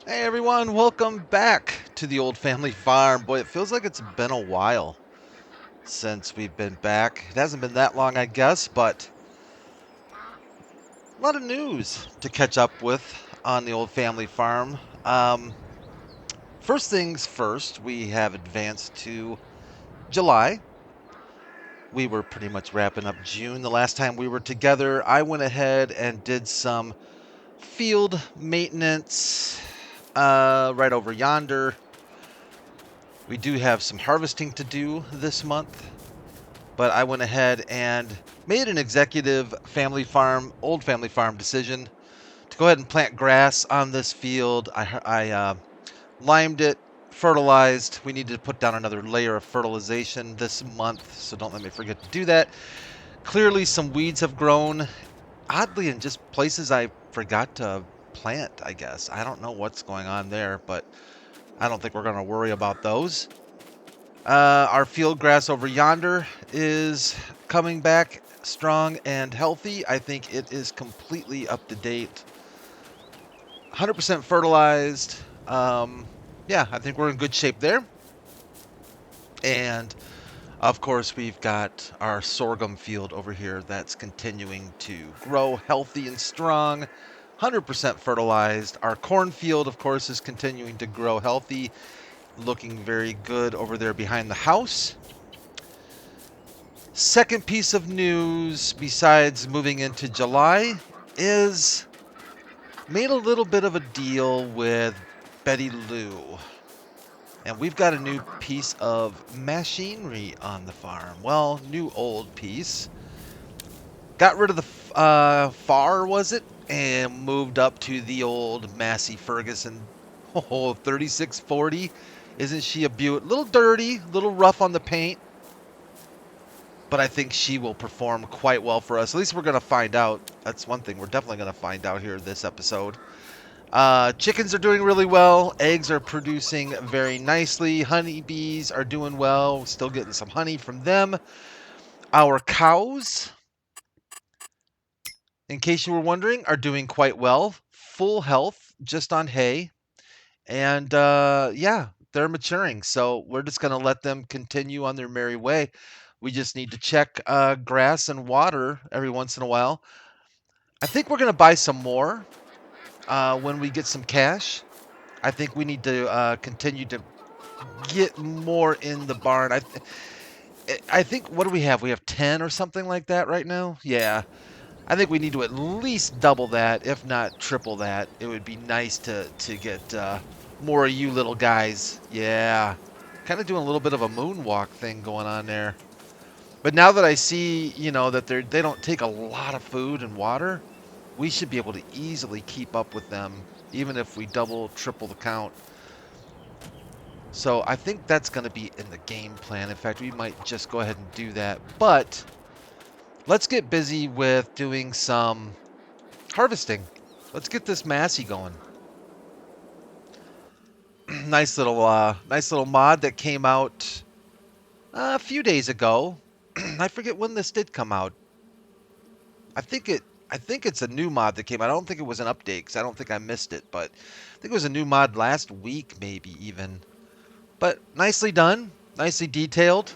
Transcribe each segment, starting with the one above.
Hey everyone, welcome back to the old family farm. Boy, it feels like it's been a while since we've been back. It hasn't been that long, I guess, but a lot of news to catch up with on the old family farm. First things first, we have advanced to July. We were pretty much wrapping up June. The last time we were together, I went ahead and did some field maintenance right over yonder. We do have some harvesting to do this month, but I went ahead and made an executive old family farm decision to go ahead and plant grass on this field. I limed it, fertilized. We need to put down another layer of fertilization this month, so don't let me forget to do that. Clearly, some weeds have grown, oddly, in just places I forgot to plant, I guess. I don't know what's going on there, but I don't think we're going to worry about those. Our field grass over yonder is coming back strong and healthy. I think it is completely up to date, 100% fertilized. Yeah, I think we're in good shape there. And of course, we've got our sorghum field over here that's continuing to grow healthy and strong, 100% fertilized. Our cornfield, of course, is continuing to grow healthy, looking very good over there behind the house. Second piece of news, besides moving into July, is made a little bit of a deal with Betty Lou. And we've got a new piece of machinery on the farm. Well, new old piece. Got rid of the FAR, was it? And moved up to the old Massey Ferguson. Oh, 3640. Isn't she a beaut? Little dirty, little rough on the paint. But I think she will perform quite well for us. At least we're going to find out. That's one thing we're definitely going to find out here this episode. Chickens are doing really well. Eggs are producing very nicely. Honeybees are doing well. Still getting some honey from them. Our cows, in case you were wondering, are doing quite well. Full health, just on hay. And yeah, they're maturing. So we're just going to let them continue on their merry way. We just need to check grass and water every once in a while. I think we're going to buy some more when we get some cash. I think we need to continue to get more in the barn. I think, what do we have? We have 10 or something like that right now? Yeah. I think we need to at least double that, if not triple that. It would be nice to get more of you little guys. Yeah. Kind of doing a little bit of a moonwalk thing going on there. But now that I see, that they don't take a lot of food and water, we should be able to easily keep up with them, even if we double, triple the count. So I think that's going to be in the game plan. In fact, we might just go ahead and do that. But let's get busy with doing some harvesting. Let's get this Massey going. nice little mod that came out a few days ago. I forget when this did come out. I think it's a new mod that came out. I don't think it was an update because I don't think I missed it, but I think it was a new mod last week, maybe even. But nicely done, nicely detailed.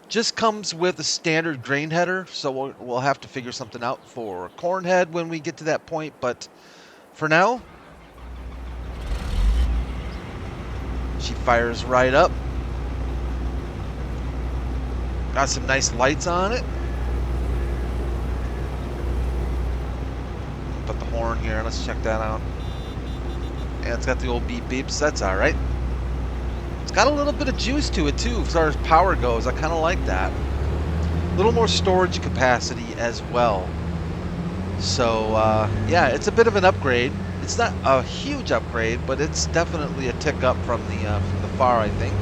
Just comes with a standard grain header, so we'll have to figure something out for corn head when we get to that point. But for now, she fires right up. Got some nice lights on it. Put the horn here. Let's check that out. Yeah, it's got the old beep beeps. That's all right. It's got a little bit of juice to it too, as far as power goes. I kind of like that. A little more storage capacity as well. So yeah, it's a bit of an upgrade. It's not a huge upgrade, but it's definitely a tick up from the FAR, I think.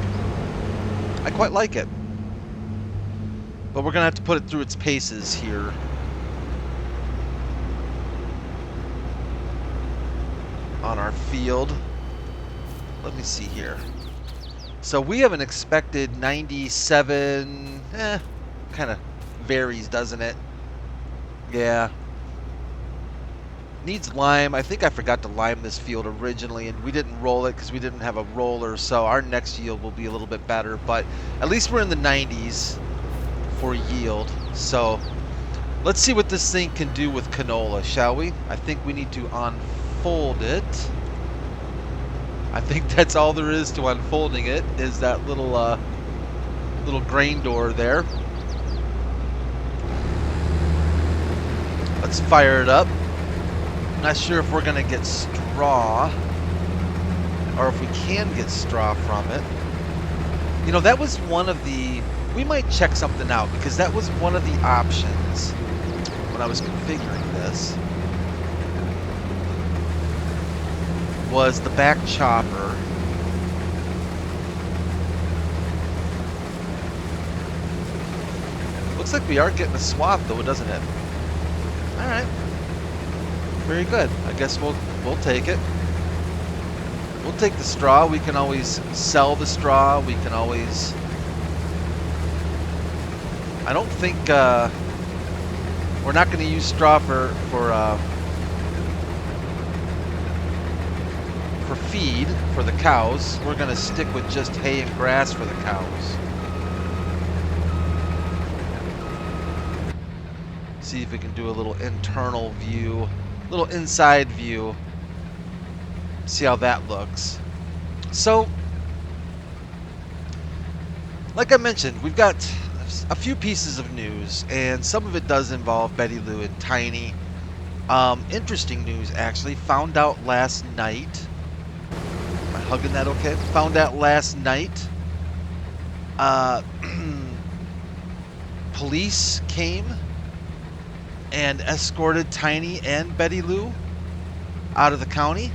I quite like it. But we're gonna have to put it through its paces here. On our field. Let me see here. So we have an expected 97, kind of varies, doesn't it? Yeah. Needs lime. I think I forgot to lime this field originally, and we didn't roll it because we didn't have a roller, so our next yield will be a little bit better, but at least we're in the 90s for yield. So let's see what this thing can do with canola, shall we? I think we need to unfold it. I think that's all there is to unfolding it, is that little little grain door there. Let's fire it up. Not sure if we're gonna get straw, or if we can get straw from it. You know, that was one of the, we might check something out, because that was one of the options when I was configuring this, was the back chopper. Looks like we are getting a swath though, doesn't it? Alright. Very good. I guess we'll take it. We'll take the straw. We can always sell the straw. We can always... I don't think we're not going to use straw for feed for the cows. We're going to stick with just hay and grass for the cows. See if we can do a little internal view, little inside view. See how that looks. So, like I mentioned, we've got a few pieces of news, and some of it does involve Betty Lou and Tiny. Interesting news, actually. Found out last night. Am I hugging that okay? Found out last night. Police came and escorted Tiny and Betty Lou out of the county.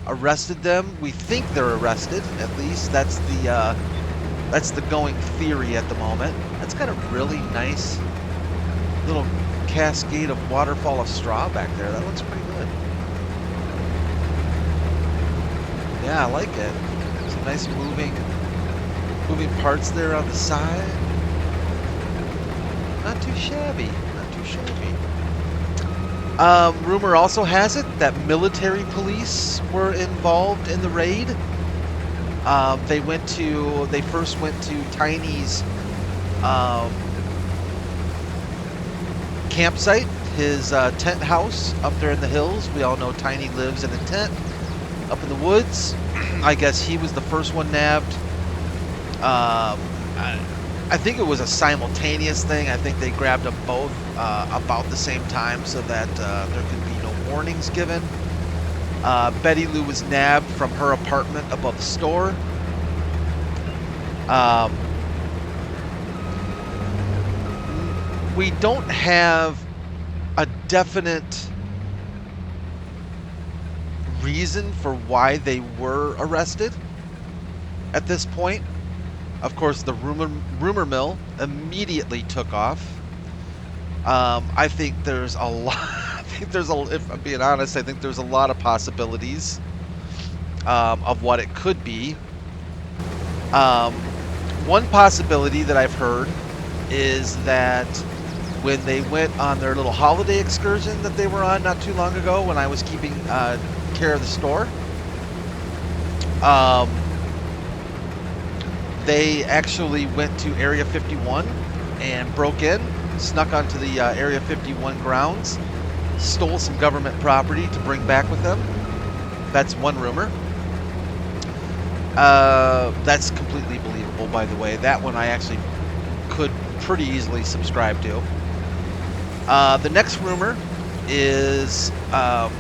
Arrested them. We think they're arrested, at least. That's the going theory at the moment. That's got a really nice little cascade of waterfall of straw back there. That looks pretty good. Yeah, I like it. Some nice moving parts there on the side. Not too shabby. Not too shabby. Rumor also has it that military police were involved in the raid. They first went to Tiny's campsite, his tent house up there in the hills. We all know Tiny lives in a tent up in the woods. I guess he was the first one nabbed. I think it was a simultaneous thing. I think they grabbed them both about the same time so that there could be no warnings given. Betty Lou was nabbed from her apartment above the store. We don't have a definite reason for why they were arrested at this point. Of course, the rumor mill immediately took off. I think there's a lot. If I'm being honest, I think there's a lot of possibilities of what it could be. One possibility that I've heard is that when they went on their little holiday excursion that they were on not too long ago, when I was keeping care of the store, they actually went to Area 51 and broke in, snuck onto the Area 51 grounds, stole some government property to bring back with them. That's one rumor. That's completely believable, by the way. That one I actually could pretty easily subscribe to. The next rumor is, oh,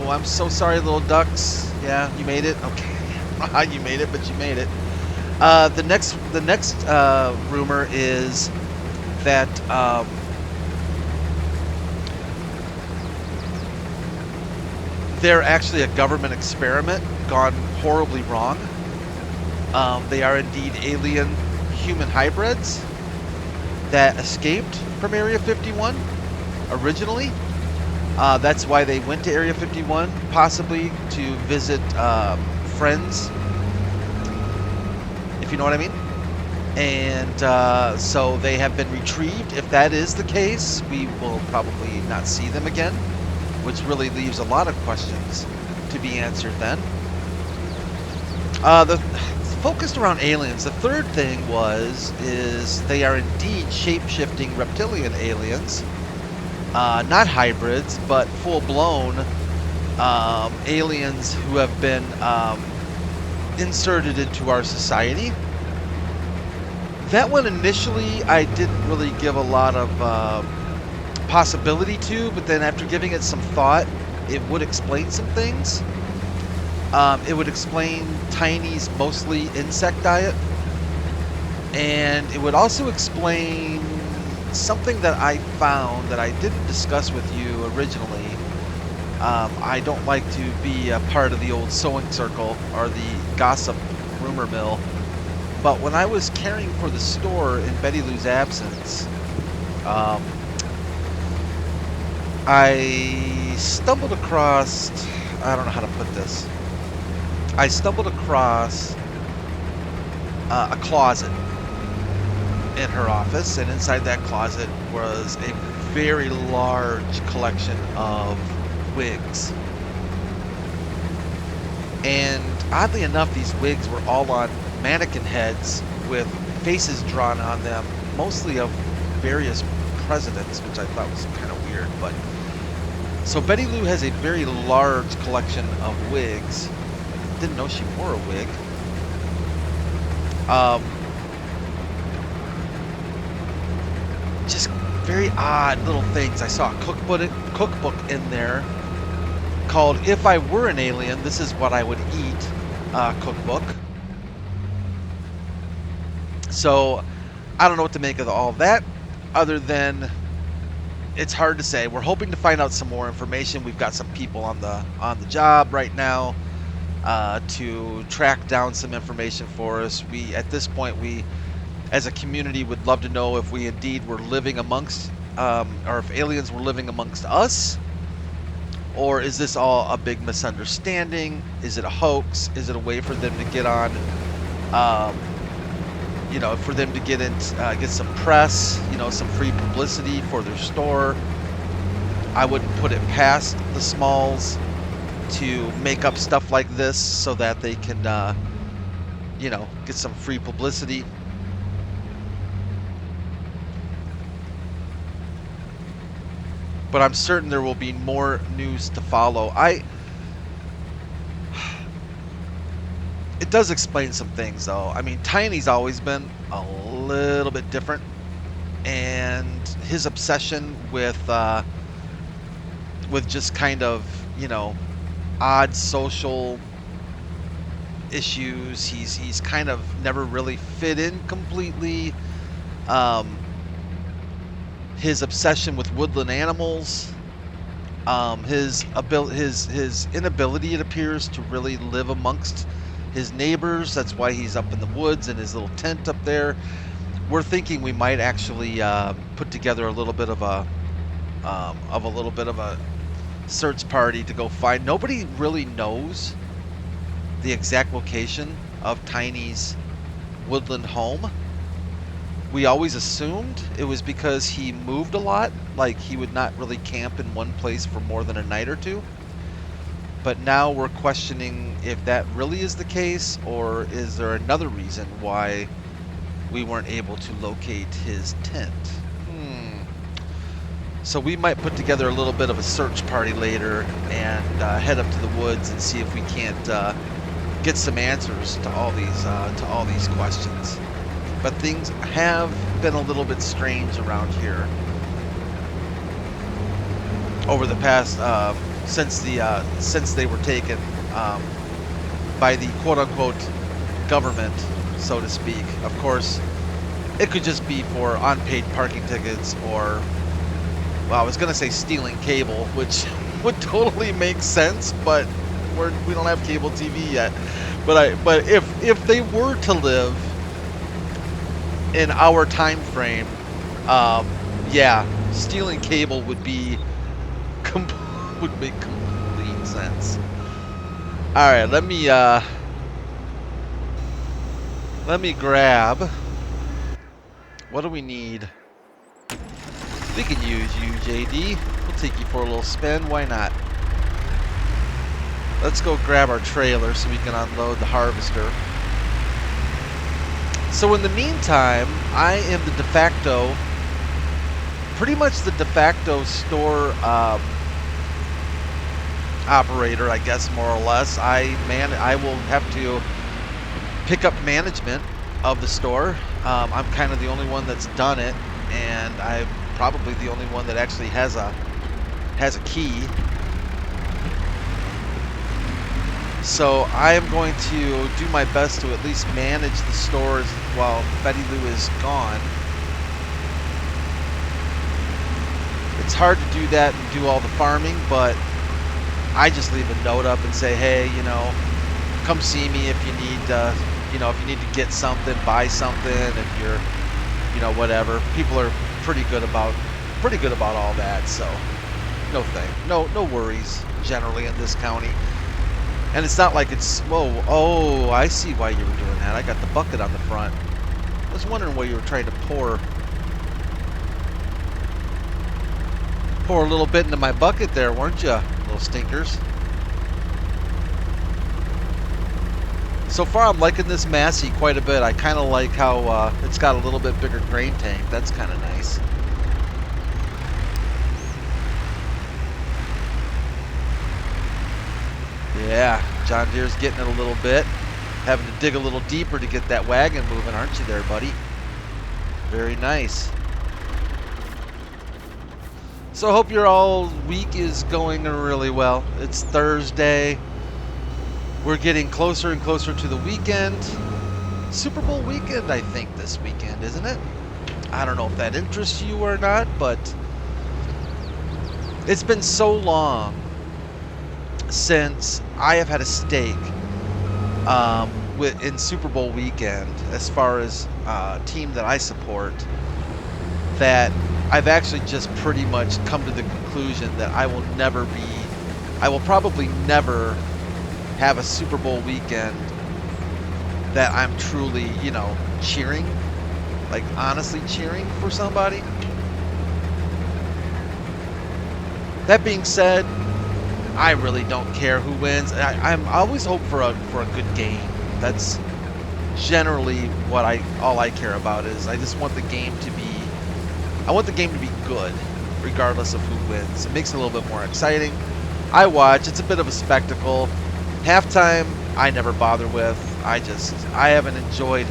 I'm so sorry, little ducks. Yeah, you made it. Okay, you made it, but you made it. The next rumor is that they're actually a government experiment gone horribly wrong. They are indeed alien human hybrids that escaped from Area 51 originally. That's why they went to Area 51, possibly to visit friends, if you know what I mean. And so they have been retrieved. If that is the case, we will probably not see them again, which really leaves a lot of questions to be answered then. The focused around aliens. The third thing is they are indeed shape-shifting reptilian aliens, not hybrids, but full-blown aliens who have been inserted into our society. That one initially I didn't really give a lot of possibility to, but then after giving it some thought, it would explain some things. It would explain Tiny's mostly insect diet, and it would also explain something that I found that I didn't discuss with you originally. I don't like to be a part of the old sewing circle or the gossip rumor mill, but when I was caring for the store in Betty Lou's absence, I stumbled across, I don't know how to put this, I stumbled across a closet in her office, and inside that closet was a very large collection of wigs. And oddly enough, these wigs were all on mannequin heads with faces drawn on them, mostly of various presidents, which I thought was kind of weird. But so Betty Lou has a very large collection of wigs. Didn't know she wore a wig. Just very odd little things. I saw a cookbook in there called "If I Were an Alien, This Is What I Would Eat" cookbook. So I don't know what to make of all that, other than it's hard to say. We're hoping to find out some more information. We've got some people on the job right now to track down some information for us. We, at this point, we as a community would love to know if we indeed were living amongst, or if aliens were living amongst us, or is this all a big misunderstanding? Is it a hoax? Is it a way for them to get on, you know, for them to get some press, you know, some free publicity for their store? I wouldn't put it past the Smalls to make up stuff like this so that they can, you know, get some free publicity. But I'm certain there will be more news to follow. It does explain some things, though. I mean, Tiny's always been a little bit different, and his obsession with just kind of, you know, odd social issues. He's kind of never really fit in completely. His obsession with woodland animals, his inability, it appears, to really live amongst his neighbors. That's why he's up in the woods in his little tent up there. We're thinking we might actually put together a little bit of a search party to go find. Nobody really knows the exact location of Tiny's woodland home. We always assumed it was because he moved a lot, like he would not really camp in one place for more than a night or two. But now we're questioning if that really is the case, or is there another reason why we weren't able to locate his tent. So we might put together a little bit of a search party later and head up to the woods and see if we can't get some answers to all these questions. But things have been a little bit strange around here over the past since they were taken by the quote-unquote government, so to speak. Of course, it could just be for unpaid parking tickets, or, well, I was going to say stealing cable, which would totally make sense, but we don't have cable TV yet. But if they were to live in our time frame, yeah, stealing cable would make complete sense. All right, let me grab. What do we need? We can use you, JD. We'll take you for a little spin. Why not? Let's go grab our trailer so we can unload the harvester. So in the meantime, I am the de facto, pretty much the de facto store operator, I guess, more or less. I will have to pick up management of the store. I'm kind of the only one that's done it, and I'm probably the only one that actually has a key. So I am going to do my best to at least manage the stores while Betty Lou is gone. It's hard to do that and do all the farming, but I just leave a note up and say, hey, you know, come see me if you need, you know, if you need to get something, buy something, if you're, you know, whatever. People are pretty good about all that, so no worries generally in this county. And it's not like it's, whoa, oh, I see why you were doing that. I got the bucket on the front. I was wondering why you were trying to pour a little bit into my bucket there, weren't you, little stinkers? So far, I'm liking this Massey quite a bit. I kind of like how it's got a little bit bigger grain tank. That's kind of nice. Yeah, John Deere's getting it a little bit. Having to dig a little deeper to get that wagon moving, aren't you there, buddy? Very nice. So I hope your all week is going really well. It's Thursday. We're getting closer and closer to the weekend. Super Bowl weekend, I think, this weekend, isn't it? I don't know if that interests you or not, but it's been so long since I have had a stake in Super Bowl weekend as far as team that I support, that I've actually just pretty much come to the conclusion that I will probably never have a Super Bowl weekend that I'm truly, you know, cheering, like honestly cheering for somebody. That being said, I really don't care who wins. I'm always hope for a good game. That's generally what all I care about is I just want the game to be, I want the game to be good regardless of who wins. It makes it a little bit more exciting. I watch, it's a bit of a spectacle. Halftime, I never bother with. I haven't enjoyed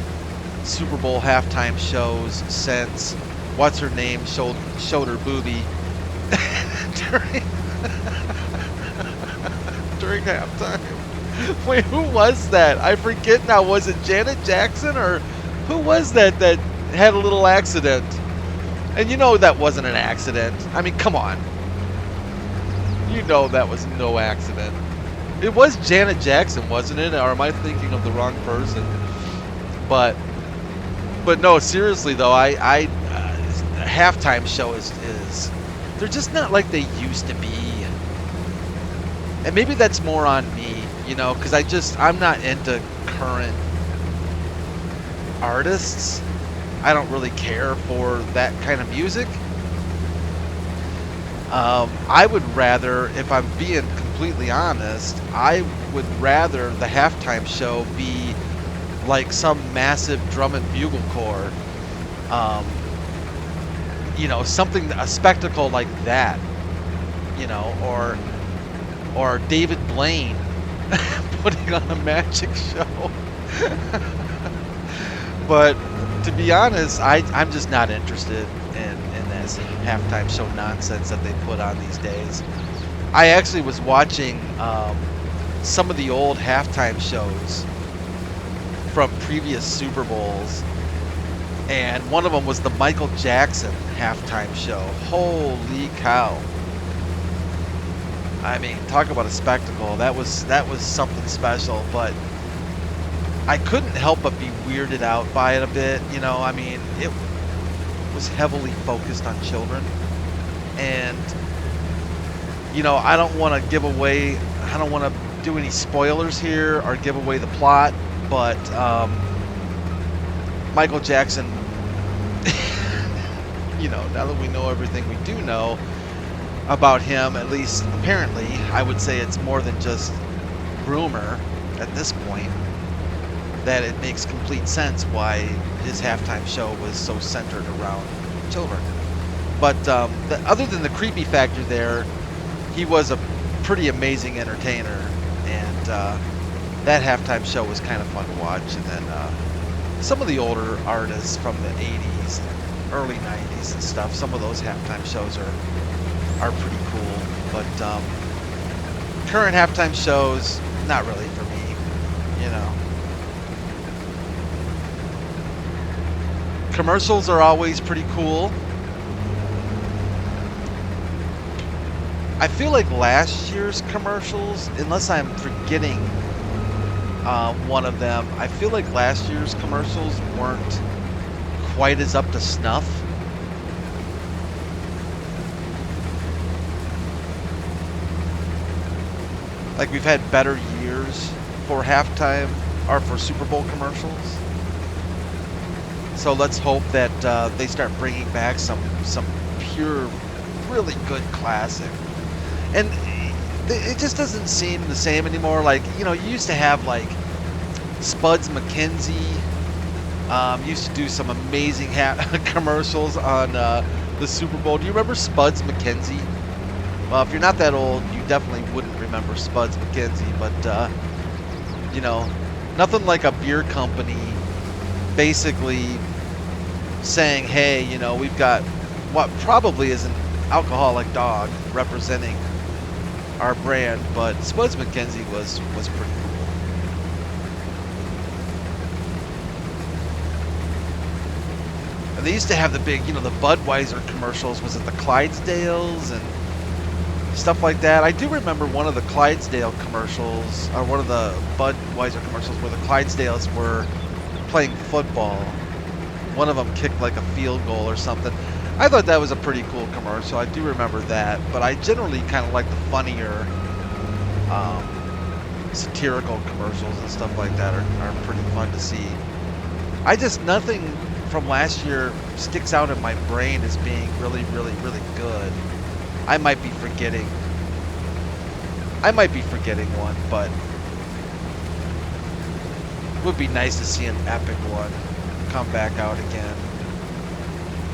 Super Bowl halftime shows since what's her name showed her boobie during halftime. Wait, who was that? I forget now. Was it Janet Jackson or who was that had a little accident? And you know that wasn't an accident. I mean, come on. You know that was no accident. It was Janet Jackson, wasn't it? Or am I thinking of the wrong person? But no, seriously though, halftime show is they're just not like they used to be. And maybe that's more on me, you know, because I'm not into current artists. I don't really care for that kind of music. I would rather, if I'm being completely honest, I would rather the halftime show be like some massive drum and bugle corps. You know, a spectacle like that, you know, or David Blaine putting on a magic show. But to be honest, I'm just not interested in that halftime show nonsense that they put on these days. I actually was watching some of the old halftime shows from previous Super Bowls, and one of them was the Michael Jackson halftime show. Holy cow. I mean, talk about a spectacle. That was something special, but I couldn't help but be weirded out by it a bit. You know, I mean, it was heavily focused on children, and you know, I don't want to do any spoilers here or give away the plot, but Michael Jackson, you know, now that we know everything we do know, about him, at least apparently. I would say it's more than just rumor at this point, that it makes complete sense why his halftime show was so centered around children. But other than the creepy factor there, he was a pretty amazing entertainer, and that halftime show was kind of fun to watch. And then some of the older artists from the 80s, early 90s and stuff, some of those halftime shows are pretty cool. But current halftime shows, not really for me, you know. Commercials are always pretty cool. I feel like last year's commercials, unless I'm forgetting one of them, I feel like last year's commercials weren't quite as up to snuff. Like, we've had better years for halftime or for Super Bowl commercials. So let's hope that they start bringing back some pure, really good classic. And it just doesn't seem the same anymore. Like, you know, you used to have like Spuds McKenzie. Used to do some amazing commercials on the Super Bowl. Do you remember Spuds McKenzie? Well, if you're not that old, you definitely wouldn't remember Spuds McKenzie. But you know, nothing like a beer company basically saying, hey, you know, we've got what probably is an alcoholic dog representing our brand, but Spuds McKenzie was pretty cool. And they used to have the big, you know, the Budweiser commercials. Was it the Clydesdales and stuff like that? I do remember one of the Clydesdale commercials, or one of the Budweiser commercials, where the Clydesdales were playing football. One of them kicked like a field goal or something. I thought that was a pretty cool commercial. I do remember that, but I generally kind of like the funnier, satirical commercials and stuff like that are pretty fun to see. Nothing from last year sticks out in my brain as being really, really, really good. I might be forgetting one, but it would be nice to see an epic one come back out again.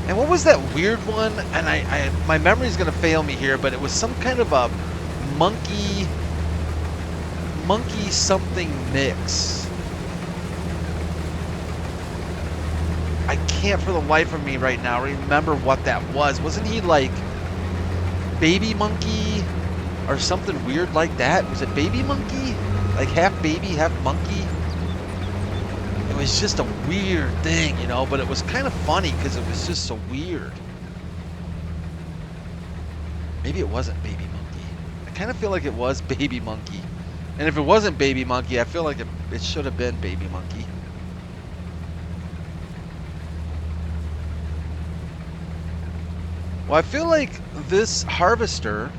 And what was that weird one? And my memory's gonna fail me here, but it was some kind of a monkey something mix. I can't for the life of me right now remember what that was. Wasn't he like Baby Monkey or something weird like that? Was it Baby Monkey? Like half baby, half monkey? It was just a weird thing, you know, but it was kind of funny because it was just so weird. Maybe it wasn't Baby Monkey. I kind of feel like it was Baby Monkey. And if it wasn't Baby Monkey, I feel like it should have been Baby Monkey. Well, I feel like this harvester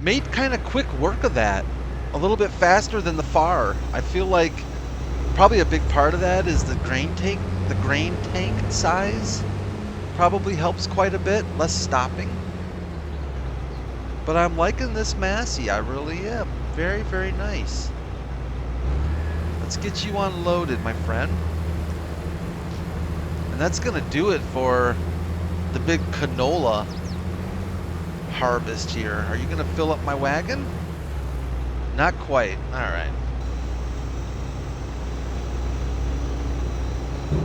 made kind of quick work of that. A little bit faster than the FAR. I feel like probably a big part of that is the grain tank. The grain tank size probably helps quite a bit. Less stopping. But I'm liking this Massey. I really am. Very, very nice. Let's get you unloaded, my friend. And that's going to do it for the big canola harvest here. Are you going to fill up my wagon? Not quite. Alright.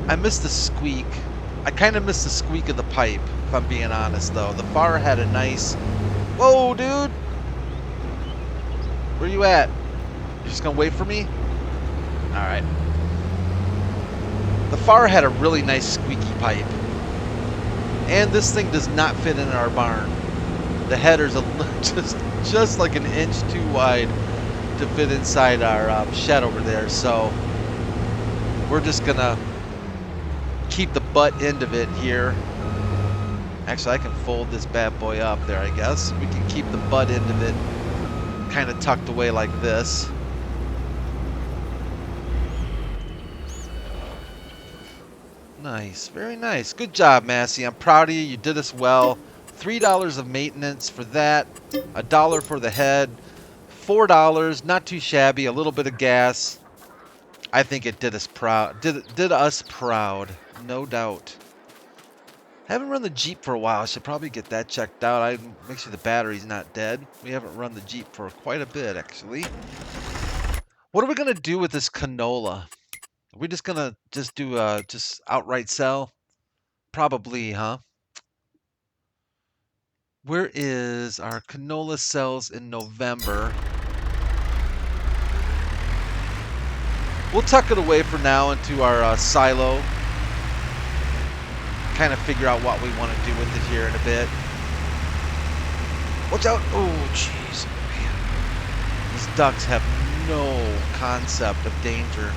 I missed the squeak. I kind of missed the squeak of the pipe, if I'm being honest, though. The FAR had a nice... Whoa, dude! Where you at? You just gonna wait for me? Alright. The FAR had a really nice squeaky pipe. And this thing does not fit in our barn. The header's just like an inch too wide to fit inside our shed over there, so we're just gonna keep the butt end of it here. Actually, I can fold this bad boy up there, I guess. We can keep the butt end of it kind of tucked away like this. Nice, very nice. Good job, Massey. I'm proud of you. You did us well. $3 of maintenance for that. $1 for the head. $4, not too shabby. A little bit of gas. I think it did us proud. Did us proud, no doubt. Haven't run the Jeep for a while. I should probably get that checked out. I make sure the battery's not dead. We haven't run the Jeep for quite a bit, actually. What are we gonna do with this canola? Are we just gonna do just outright sell? Probably, huh? Where is our canola sales in November? We'll tuck it away for now into our silo. Kind of figure out what we want to do with it here in a bit. Watch out! Oh, jeez, man. These ducks have no concept of danger.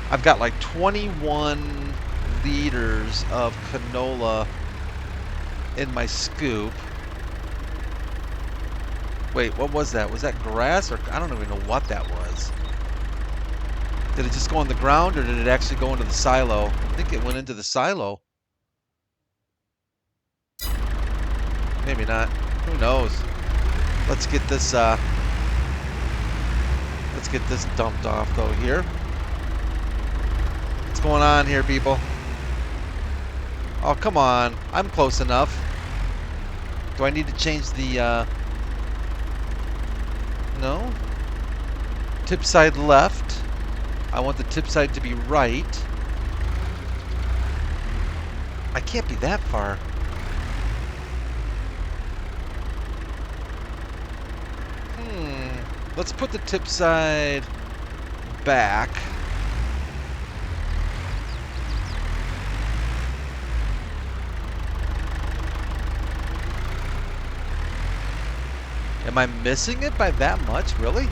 I've got like 21 liters of canola in my scoop. Wait, what was that? Was that grass? Or I don't even know what that was. Did it just go on the ground, or did it actually go into the silo? I think it went into the silo. Maybe not. Who knows? Let's get this dumped off though here. What's going on here, people? Oh, come on. I'm close enough. Do I need to change the no? Tip side left. I want the tip side to be right. I can't be that far. Let's put the tip side back. Am I missing it by that much? Really?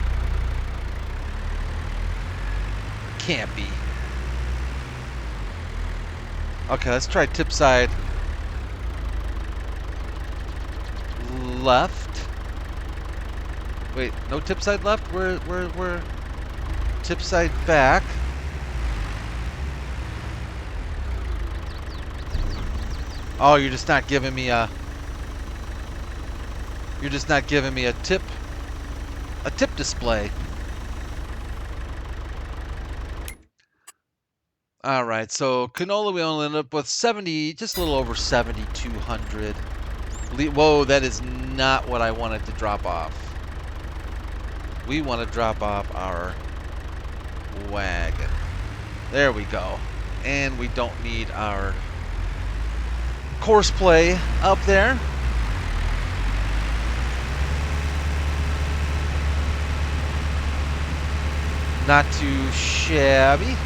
Can't be. Okay, let's try tip side left. Wait, no tip side left? Where tip side back? Oh, you're just not giving me a tip display. All right, so canola we only ended up with 70, just a little over 7,200. Whoa, that is not what I wanted to drop off. We want to drop off our wagon. There we go. And we don't need our course play up there. Not too shabby.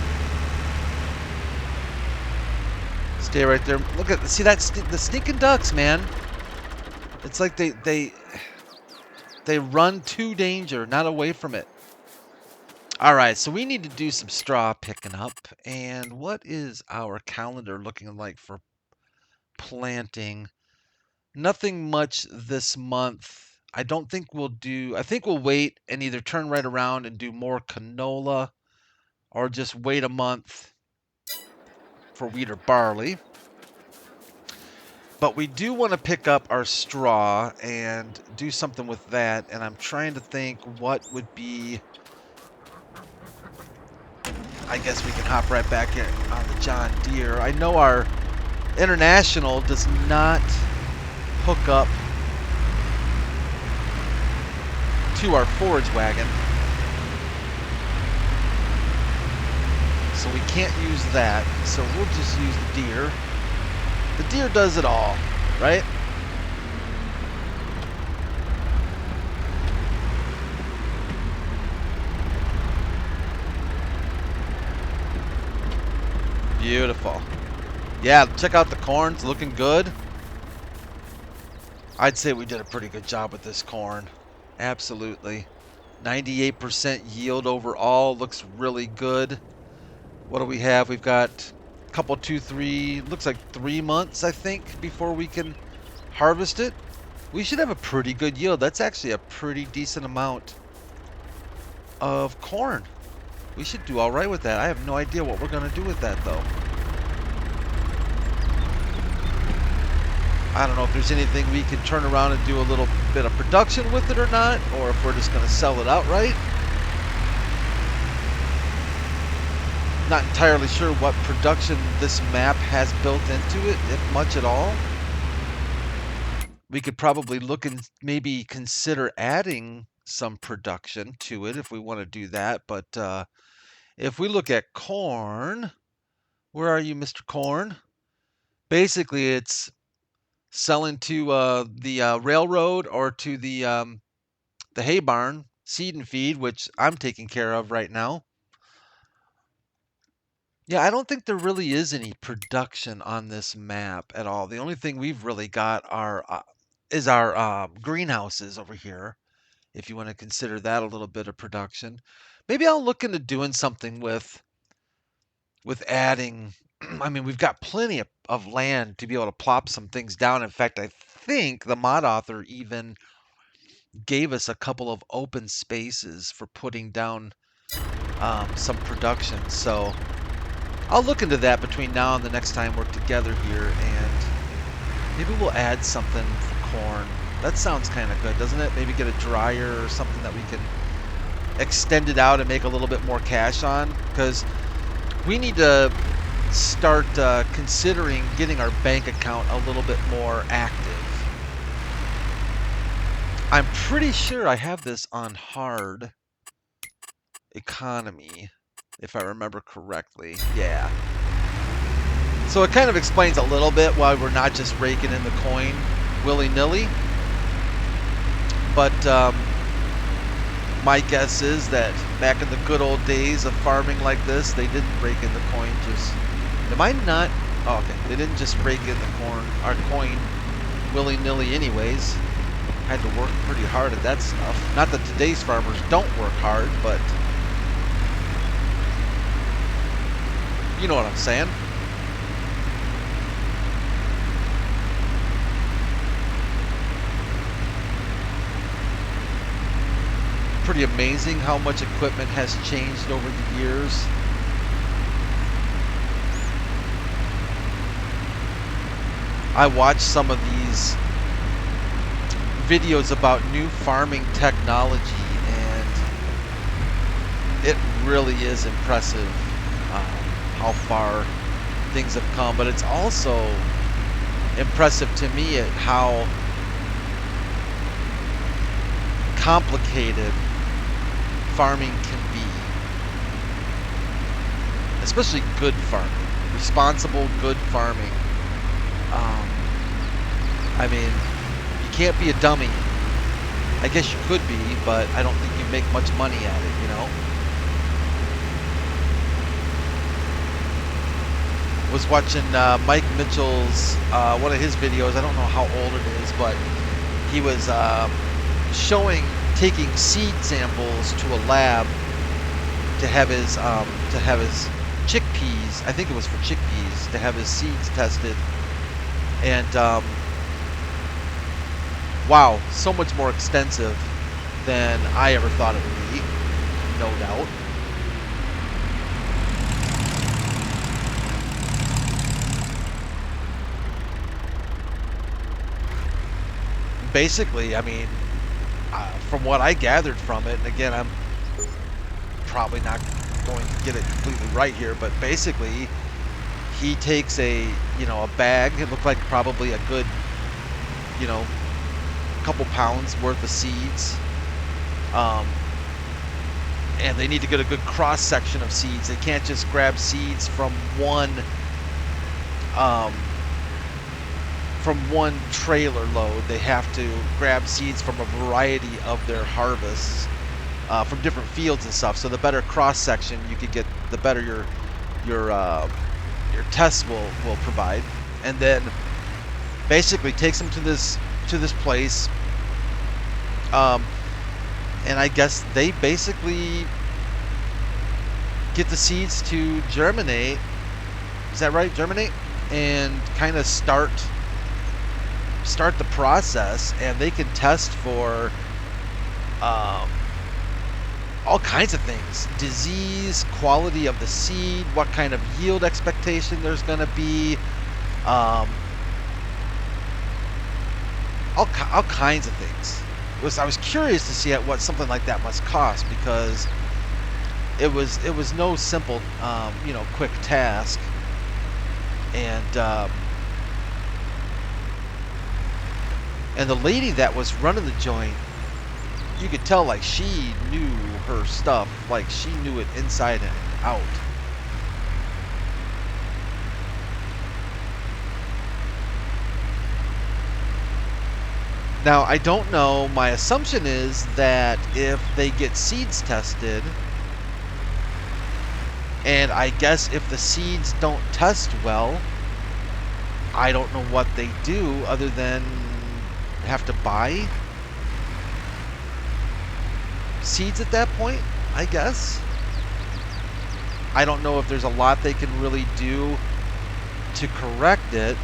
Stay right there. Look at, see that, the sneaking ducks, man. It's like they run to danger, not away from it. All right, so we need to do some straw picking up. And what is our calendar looking like for planting? Nothing much this month. I don't think we'll do, I think we'll wait and either turn right around and do more canola or just wait a month for wheat or barley. But we do want to pick up our straw and do something with that. And I'm trying to think what would be... I guess we can hop right back in on the John Deere. I know our International does not hook up to our forage wagon. So we can't use that. So we'll just use the Deere. The Deere does it all, right? Beautiful. Yeah, check out the corn. It's looking good. I'd say we did a pretty good job with this corn. Absolutely. 98% yield overall. Looks really good. What do we have? We've got a couple, 2, 3, looks like 3 months, I think, before we can harvest it. We should have a pretty good yield. That's actually a pretty decent amount of corn. We should do all right with that. I have no idea what we're going to do with that, though. I don't know if there's anything we can turn around and do a little bit of production with it or not, or if we're just going to sell it outright. Not entirely sure what production this map has built into it, if much at all. We could probably look and maybe consider adding some production to it if we want to do that. But if we look at corn, where are you, Mr. Corn? Basically, it's selling to the railroad or to the hay barn, seed and feed, which I'm taking care of right now. Yeah, I don't think there really is any production on this map at all. The only thing we've really got is our greenhouses over here, if you want to consider that a little bit of production. Maybe I'll look into doing something with adding. I mean, we've got plenty of land to be able to plop some things down. In fact, I think the mod author even gave us a couple of open spaces for putting down some production. So I'll look into that between now and the next time we're together here, and maybe we'll add something for corn. That sounds kind of good, doesn't it? Maybe get a dryer or something that we can extend it out and make a little bit more cash on, because we need to start considering getting our bank account a little bit more active. I'm pretty sure I have this on hard economy, if I remember correctly. Yeah. So it kind of explains a little bit why we're not just raking in the coin willy-nilly. But my guess is that back in the good old days of farming like this, they didn't rake in the coin just... Am I not? Oh, okay. They didn't just rake in our coin willy-nilly anyways. Had to work pretty hard at that stuff. Not that today's farmers don't work hard, but you know what I'm saying. Pretty amazing how much equipment has changed over the years. I watched some of these videos about new farming technology, and it really is impressive how far things have come. But it's also impressive to me at how complicated farming can be, especially good farming, responsible good farming. I mean, you can't be a dummy. I guess you could be, but I don't think you make much money at it, you know? Was watching Mike Mitchell's, one of his videos. I don't know how old it is, but he was taking seed samples to a lab to have his chickpeas. I think it was for chickpeas, to have his seeds tested. And wow, so much more extensive than I ever thought it would be, no doubt. Basically, I mean, from what I gathered from it, and again, I'm probably not going to get it completely right here, but basically, he takes a bag. It looked like probably a good, couple pounds worth of seeds, and they need to get a good cross section of seeds. They can't just grab seeds from one trailer load. They have to grab seeds from a variety of their harvests from different fields and stuff. So the better cross section you could get, the better your tests will provide. And then basically takes them to this place, and I guess they basically get the seeds to germinate. Is that right? Germinate, and kind of start the process, and they can test for all kinds of things. Disease, quality of the seed, what kind of yield expectation there's going to be. All kinds of things. I was curious to see what something like that must cost, because it was no simple, you know, quick task. And the lady that was running the joint, you could tell, like, she knew her stuff. Like, she knew it inside and out. Now, I don't know. My assumption is that if they get seeds tested, and I guess if the seeds don't test well, I don't know what they do other than have to buy seeds at that point, I guess. I don't know if there's a lot they can really do to correct it.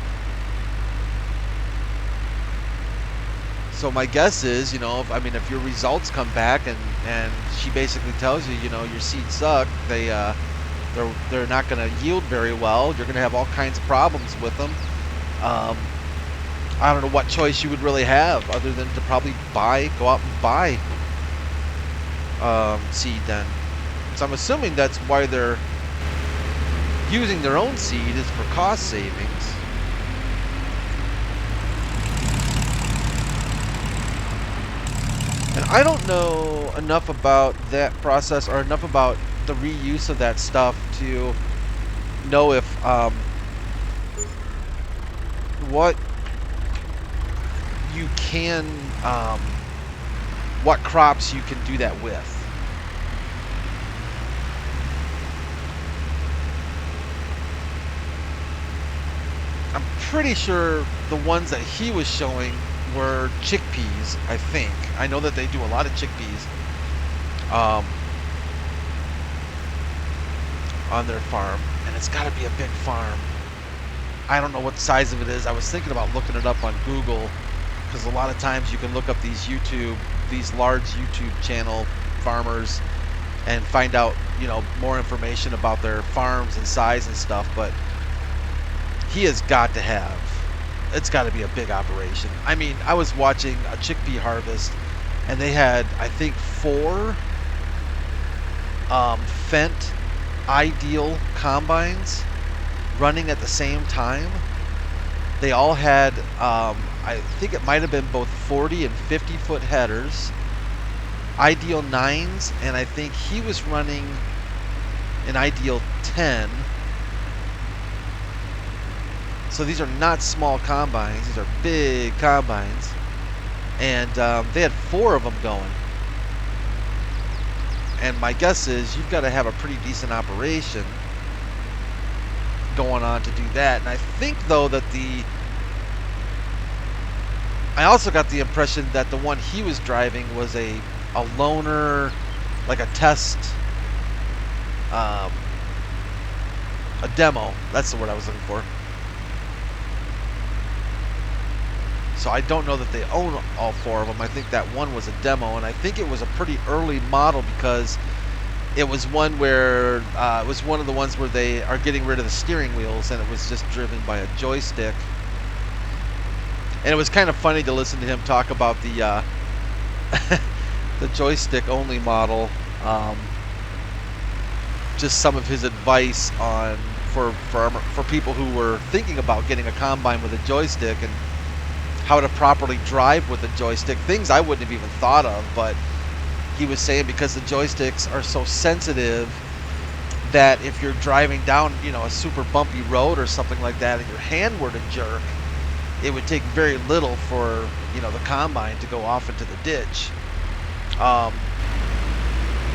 So my guess is, you know, if your results come back and she basically tells you, you know, your seeds suck, they're not going to yield very well, you're going to have all kinds of problems with them. I don't know what choice you would really have other than to probably go out and buy seed then. So I'm assuming that's why they're using their own seed, is for cost savings. And I don't know enough about that process or enough about the reuse of that stuff to know if what you can, what crops you can do that with. I'm pretty sure the ones that he was showing were chickpeas, I think. I know that they do a lot of chickpeas on their farm, and it's got to be a big farm. I don't know what the size of it is. I was thinking about looking it up on Google, because a lot of times you can look up these large YouTube channel farmers and find out, you know, more information about their farms and size and stuff. But he has got to have, it's got to be a big operation. I mean, I was watching a chickpea harvest, and they had, I think, 4 Fendt Ideal combines running at the same time. They all had, I think it might have been both 40 and 50 foot headers, Ideal 9s, and I think he was running an Ideal 10. So these are not small combines, these are big combines. And they had 4 of them going. And my guess is you've got to have a pretty decent operation going on to do that. And I think, though, that I also got the impression that the one he was driving was a loaner, like a test, a demo. That's the word I was looking for. So I don't know that they own all 4 of them. I think that one was a demo, and I think it was a pretty early model, because it was one where it was one of the ones where they are getting rid of the steering wheels, and it was just driven by a joystick. And it was kind of funny to listen to him talk about the the joystick only model. Just some of his advice on for people who were thinking about getting a combine with a joystick, and how to properly drive with the joystick. Things I wouldn't have even thought of, but he was saying because the joysticks are so sensitive that if you're driving down, you know, a super bumpy road or something like that, and your hand were to jerk, it would take very little for, you know, the combine to go off into the ditch.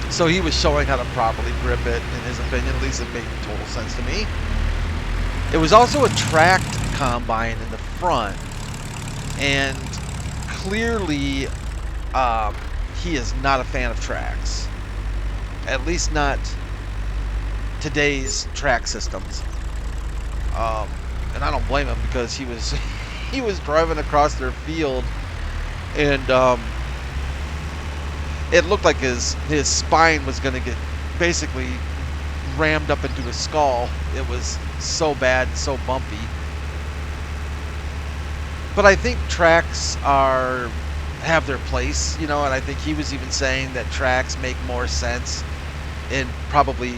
So he was showing how to properly grip it, in his opinion. At least it made total sense to me. It was also a tracked combine in the front. And clearly, he is not a fan of tracks. At least not today's track systems. And I don't blame him, because he was driving across their field, and it looked like his spine was going to get basically rammed up into his skull. It was so bad and so bumpy. But I think tracks have their place, you know, and I think he was even saying that tracks make more sense in probably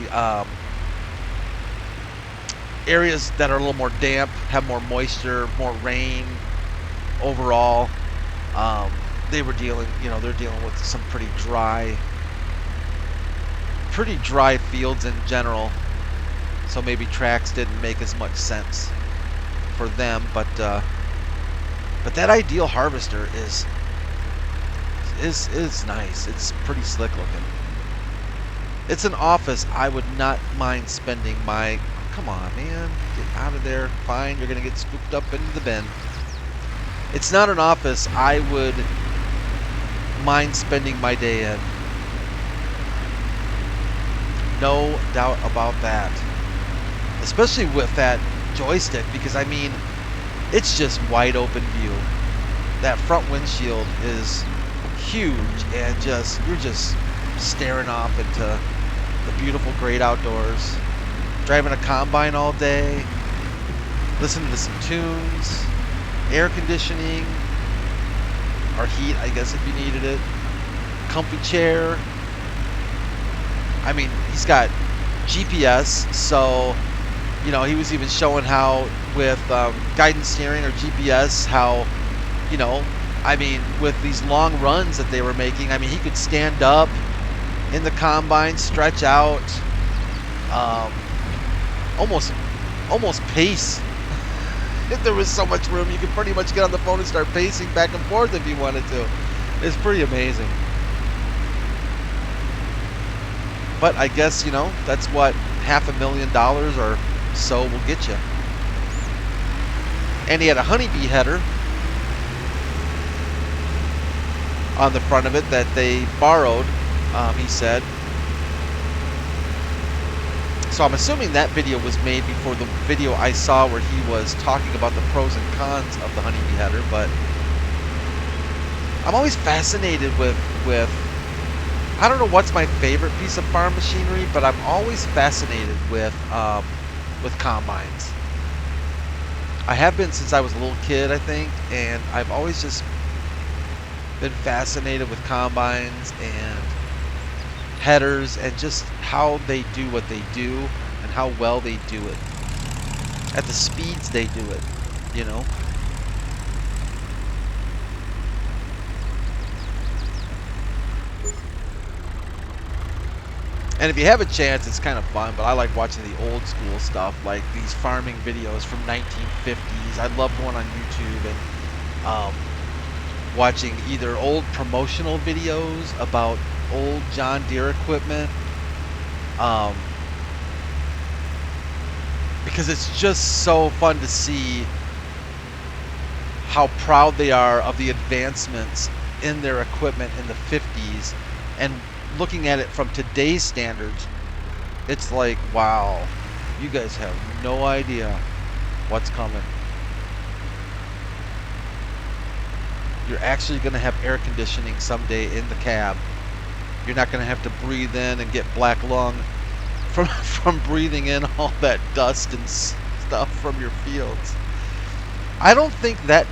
areas that are a little more damp, have more moisture, more rain overall. They're dealing with some pretty dry fields in general. So maybe tracks didn't make as much sense for them, but that Ideal Harvester is nice. It's pretty slick looking. It's an office I would not mind spending my... Come on, man. Get out of there. Fine, you're going to get scooped up into the bin. It's not an office I would mind spending my day in. No doubt about that. Especially with that joystick, because, I mean, it's just wide open view. That front windshield is huge, and you're just staring off into the beautiful, great outdoors. Driving a combine all day, listening to some tunes, air conditioning, or heat, I guess, if you needed it. Comfy chair. I mean, he's got GPS, so, you know, he was even showing how with guidance steering or GPS, how, you know, I mean, with these long runs that they were making, I mean, he could stand up in the combine, stretch out, almost pace. If there was so much room, you could pretty much get on the phone and start pacing back and forth if you wanted to. It's pretty amazing. But I guess, you know, that's what $500,000 or so will get you. And he had a honeybee header on the front of it that they borrowed, he said. So I'm assuming that video was made before the video I saw where he was talking about the pros and cons of the honeybee header. But I'm always fascinated with I don't know what's my favorite piece of farm machinery, but I'm always fascinated with combines. I have been since I was a little kid, I think, and I've always just been fascinated with combines and headers and just how they do what they do and how well they do it at the speeds they do it, you know. And if you have a chance, it's kind of fun, but I like watching the old school stuff, like these farming videos from 1950s. I love going on YouTube and watching either old promotional videos about old John Deere equipment, because it's just so fun to see how proud they are of the advancements in their equipment in the 50s, and looking at it from today's standards, it's like, wow, you guys have no idea what's coming. You're actually going to have air conditioning someday in the cab. You're not going to have to breathe in and get black lung from breathing in all that dust and stuff from your fields. I don't think that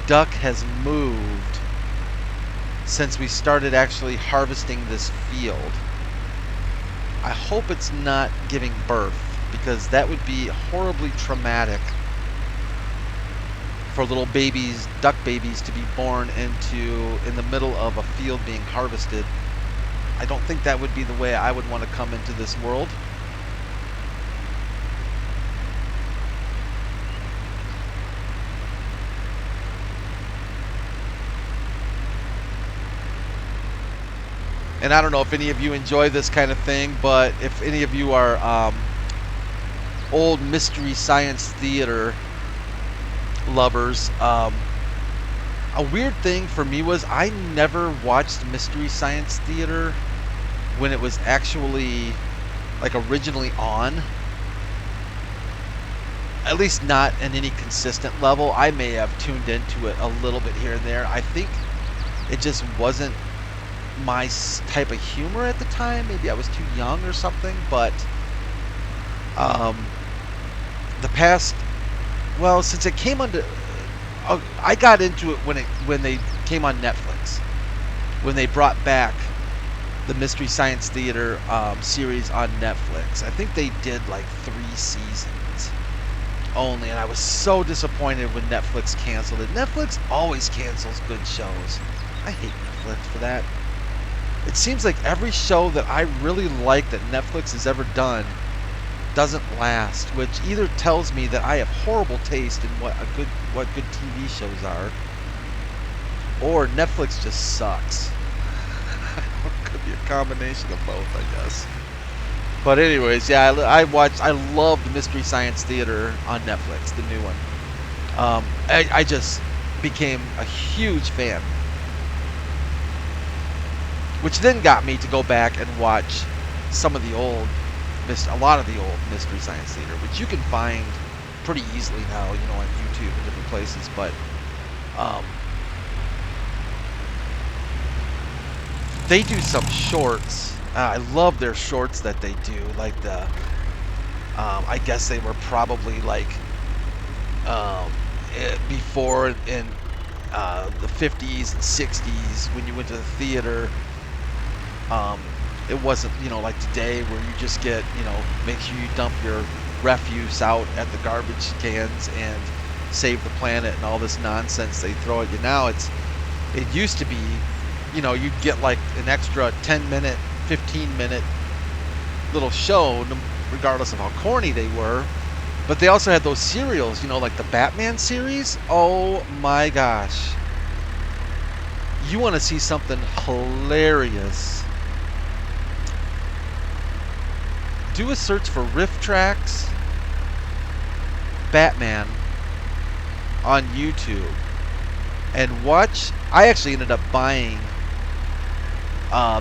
duck has moved since we started actually harvesting this field. I hope it's not giving birth, because that would be horribly traumatic for little babies, duck babies, to be born in the middle of a field being harvested. I don't think that would be the way I would want to come into this world. And I don't know if any of you enjoy this kind of thing, but if any of you are old Mystery Science Theater lovers, a weird thing for me was I never watched Mystery Science Theater when it was actually like originally on. At least not in any consistent level. I may have tuned into it a little bit here and there. I think it just wasn't my type of humor at the time. Maybe I was too young or something, but the past, well, since it came onto, I got into it when they came on Netflix, when they brought back the Mystery Science Theater series on Netflix. I think they did like 3 seasons only, and I was so disappointed when Netflix canceled it. Netflix always cancels good shows. I hate Netflix for that. It seems like every show that I really like that Netflix has ever done doesn't last, which either tells me that I have horrible taste in what good TV shows are, or Netflix just sucks. Could be a combination of both, I guess. But anyways, yeah, I loved Mystery Science Theater on Netflix, the new one. I just became a huge fan, which then got me to go back and watch some of the old, a lot of the old Mystery Science Theater, which you can find pretty easily now, you know, on YouTube and different places. But they do some shorts. I love their shorts that they do. Like the, I guess they were probably like before in the 50s and 60s when you went to the theater. It wasn't, you know, like today where you just get, you know, make sure you dump your refuse out at the garbage cans and save the planet and all this nonsense they throw at you now. It used to be, you know, you'd get like an extra 10-minute, 15-minute little show, regardless of how corny they were. But they also had those serials, you know, like the Batman series. Oh my gosh. You want to see something hilarious? Do a search for Riff Tracks Batman on YouTube and watch. I actually ended up buying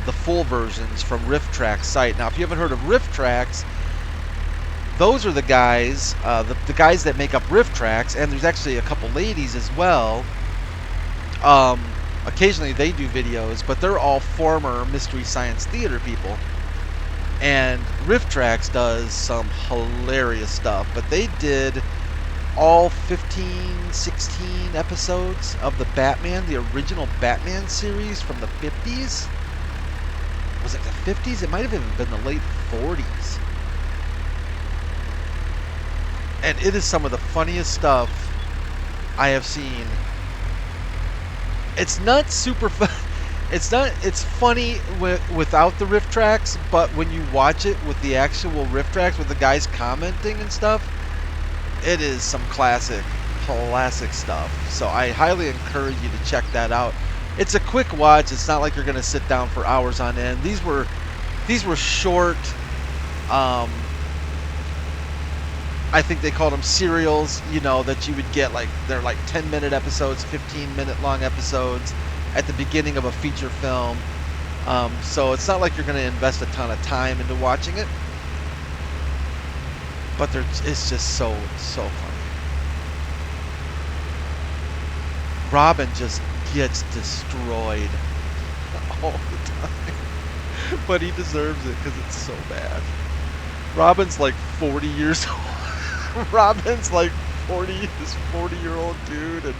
the full versions from Riff Tracks site. Now, if you haven't heard of Riff Tracks, those are the guys, the guys that make up Riff Tracks, and there's actually a couple ladies as well. Occasionally they do videos, but they're all former Mystery Science Theater people. And Riff Tracks does some hilarious stuff, but they did all 15, 16 episodes of the Batman, the original Batman series from the 50s. Was it the 50s? It might have even been the late 40s. And it is some of the funniest stuff I have seen. It's not super fun. It's funny without the riff tracks, but when you watch it with the actual riff tracks, with the guys commenting and stuff, it is some classic stuff. So I highly encourage you to check that out. It's a quick watch. It's not like you're going to sit down for hours on end. These were short, I think they called them serials, you know, that you would get, like, they're like 10-minute episodes, 15-minute long episodes at the beginning of a feature film. So it's not like you're going to invest a ton of time into watching it, but it's just so funny. Robin just gets destroyed all the time, but he deserves it because it's so bad. Robin's like 40 years old. Robin's like 40, this 40-year-old dude, and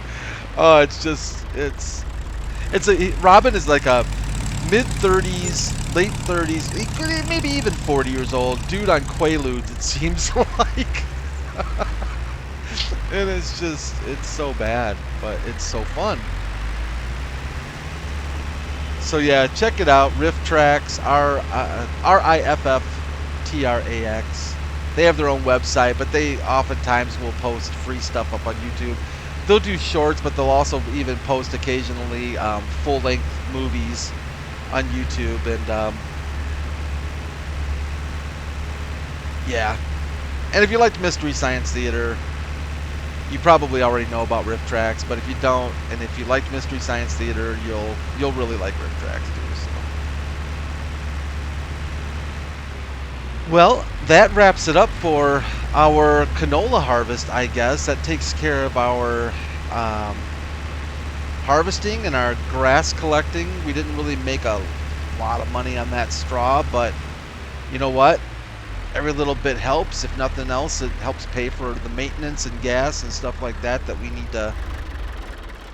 Robin is like a mid-30s, late 30s, he could maybe even 40 years old dude on Quaaludes, it seems like. And it's so bad, but it's so fun. So yeah, check it out. Riff Tracks, RIFFTRAX. They have their own website, but they oftentimes will post free stuff up on YouTube. They'll do shorts, but they'll also even post occasionally full-length movies on YouTube. And yeah. And if you liked Mystery Science Theater, you probably already know about Riff Tracks. But if you don't, and if you liked Mystery Science Theater, you'll really like Riff Tracks too. So. Well, that wraps it up for our canola harvest, I guess. That takes care of our harvesting and our grass collecting. We didn't really make a a lot of money on that straw, but you know what? Every little bit helps. If nothing else, it helps pay for the maintenance and gas and stuff like that that we need to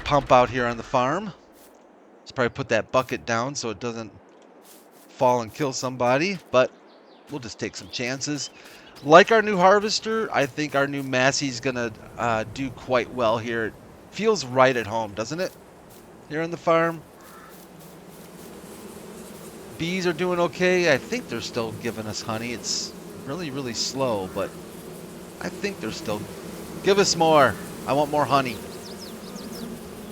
pump out here on the farm. Let's probably put that bucket down so it doesn't fall and kill somebody, but we'll just take some chances. Like our new harvester, I think our new Massey's gonna do quite well here. It feels right at home, doesn't it? Here on the farm. Bees are doing okay. I think they're still giving us honey. It's really, really slow, but I think they're still... Give us more. I want more honey.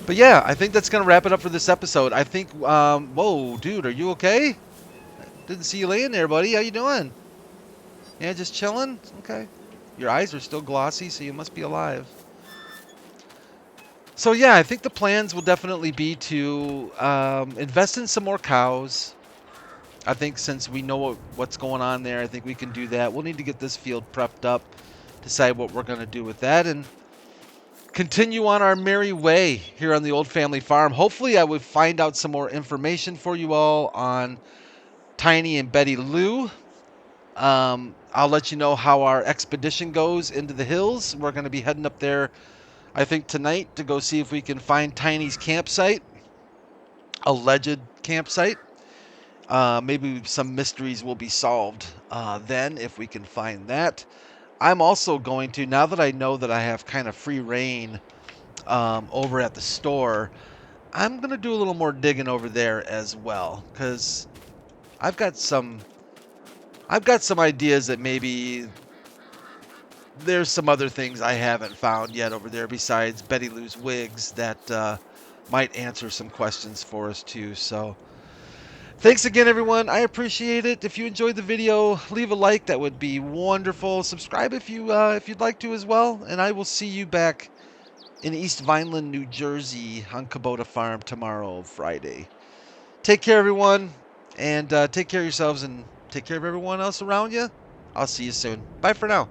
But yeah, I think that's going to wrap it up for this episode. I think, whoa, dude, are you okay? Didn't see you laying there, buddy. How you doing? Yeah, just chilling? Okay. Your eyes are still glossy, so you must be alive. So yeah, I think the plans will definitely be to invest in some more cows. I think since we know what's going on there, I think we can do that. We'll need to get this field prepped up, decide what we're going to do with that, and continue on our merry way here on the old family farm. Hopefully I will find out some more information for you all on Tiny and Betty Lou. I'll let you know how our expedition goes into the hills. We're going to be heading up there, I think, tonight to go see if we can find Tiny's campsite, alleged campsite. Maybe some mysteries will be solved then if we can find that. I'm also going to, now that I know that I have kind of free reign over at the store, I'm going to do a little more digging over there as well, because I've got some ideas that maybe there's some other things I haven't found yet over there besides Betty Lou's wigs that might answer some questions for us too. So thanks again, everyone. I appreciate it. If you enjoyed the video, leave a like. That would be wonderful. Subscribe if you'd like to as well. And I will see you back in East Vineland, New Jersey on Kubota Farm tomorrow, Friday. Take care, everyone. And take care of yourselves and take care of everyone else around you. I'll see you soon. Bye for now.